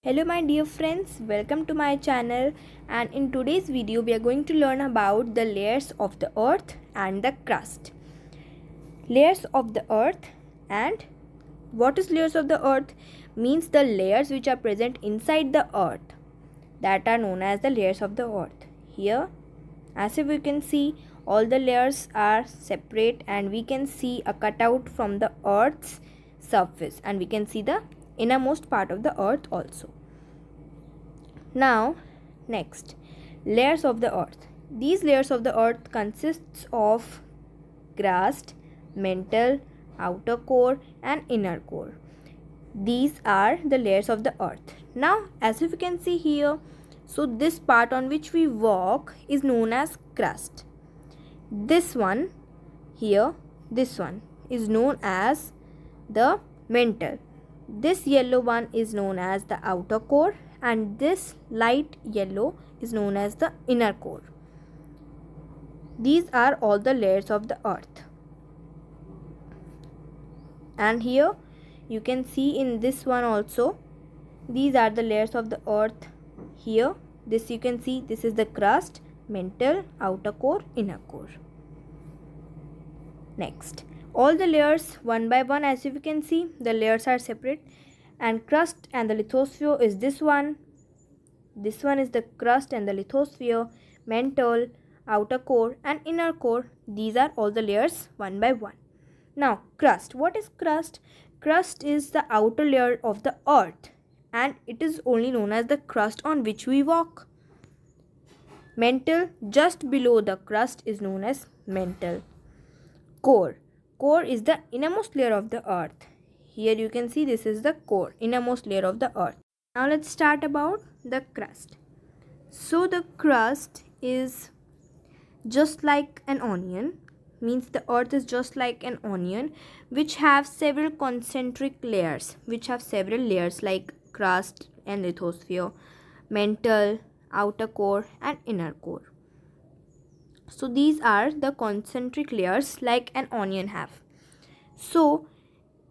Hello my dear friends, welcome to my channel, and in today's video we are going to learn about the layers of the earth and the crust. Layers of the earth. And what is layers of the earth? Means the layers which are present inside the earth, that are known as the layers of the earth. Here, as if we can see, all the layers are separate and we can see a cutout from the earth's surface, and we can see the innermost part of the earth also. Now, next, layers of the earth. These layers of the earth consists of crust, mantle, outer core and inner core. These are the layers of the earth. Now, as if you can see here, so this part on which we walk is known as crust. This one here, this one is known as the mantle. This yellow one is known as the outer core, and this light yellow is known as the inner core. These are all the layers of the earth. And here you can see in this one also, these are the layers of the earth. Here, this you can see, this is the crust, mantle, outer core, inner core. Next, all the layers one by one, as you can see, the layers are separate, and crust and the lithosphere is this one. This one is the crust and the lithosphere, mantle, outer core and inner core. These are all the layers one by one. Now, crust. What is crust? Crust is the outer layer of the earth, and it is only known as the crust on which we walk. Mantle, just below the crust, is known as mantle. Core. Core is the innermost layer of the earth. Here you can see this is the core, innermost layer of the earth. Now let's start about the crust. So the crust is just like an onion, means the earth is just like an onion which have several concentric layers, like crust and lithosphere, mantle, outer core and inner core. So these are the concentric layers like an onion have. So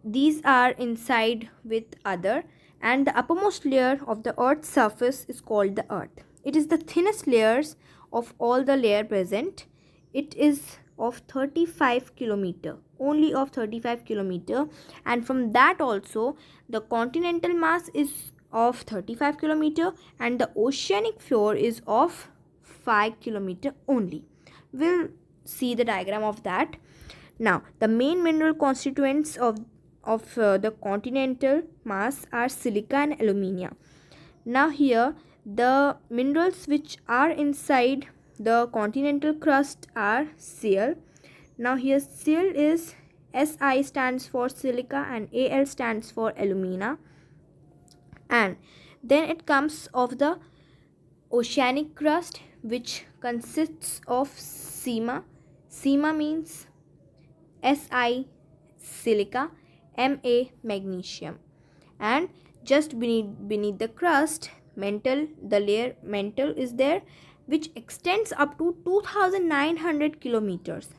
these are inside with other, and the uppermost layer of the earth's surface is called the earth. It is the thinnest layers of all the layer present. It is of 35 kilometer, only of 35 kilometer, and from that also the continental mass is of 35 kilometer and the oceanic floor is of 5 kilometer only. We'll see the diagram of that. Now, the main mineral constituents of the continental mass are silica and alumina. Now here the minerals which are inside the continental crust are Cl. Now here Cl is Si stands for silica and Al stands for alumina. And then it comes of the oceanic crust, which consists of Sima. Sima means Si silica, Ma magnesium, and just beneath the crust, mantle, the layer mantle is there, which extends up to 2900 kilometers,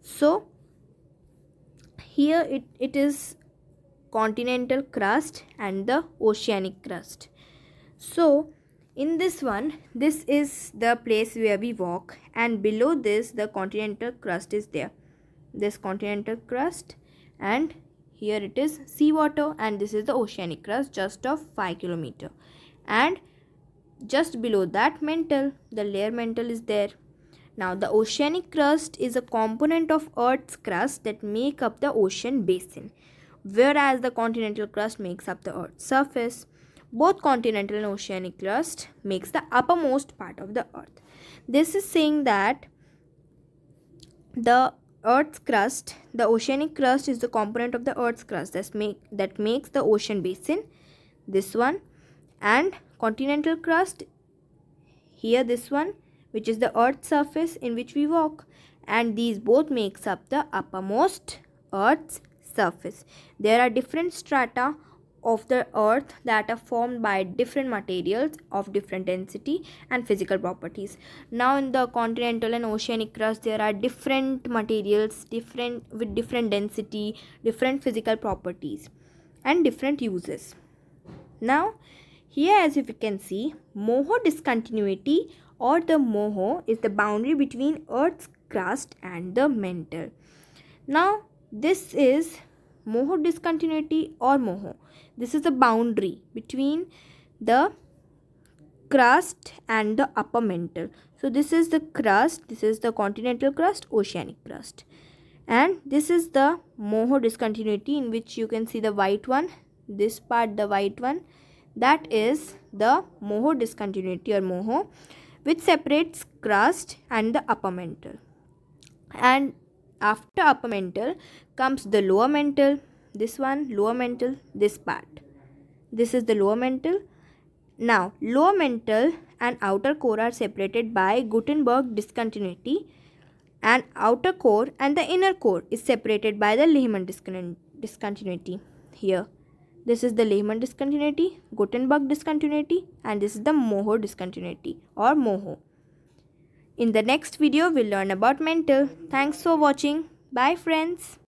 So here it is continental crust and the oceanic crust. So in this one, this is the place where we walk, and below this the continental crust is there. This continental crust, and here it is seawater, and this is the oceanic crust just of 5 kilometer. And just below that mantle, the layer mantle is there. Now the oceanic crust is a component of earth's crust that make up the ocean basin, whereas the continental crust makes up the earth's surface. Both continental and oceanic crust makes the uppermost part of the earth. This is saying that the earth's crust, the oceanic crust, is the component of the earth's crust that makes the ocean basin, this one, and continental crust, here this one, which is the earth's surface in which we walk, and these both makes up the uppermost earth's surface. There are different strata of the earth that are formed by different materials of different density and physical properties. Now in the continental and oceanic crust there are different materials with different density, different physical properties and different uses. Now here, as if you can see, moho discontinuity or the moho is the boundary between earth's crust and the mantle. Now this is moho discontinuity or moho. This is the boundary between the crust and the upper mantle. So this is the crust, this is the continental crust, oceanic crust. And this is the moho discontinuity, in which you can see the white one, this part the white one, that is the moho discontinuity or moho, which separates crust and the upper mantle. And after upper mantle comes the lower mantle, this one, lower mantle, this part. This is the lower mantle. Now, lower mantle and outer core are separated by Gutenberg discontinuity, and outer core and the inner core is separated by the Lehman discontinuity. Here, this is the Lehman discontinuity, Gutenberg discontinuity, and this is the moho discontinuity or moho. In the next video, we'll learn about mantle. Thanks for watching. Bye friends.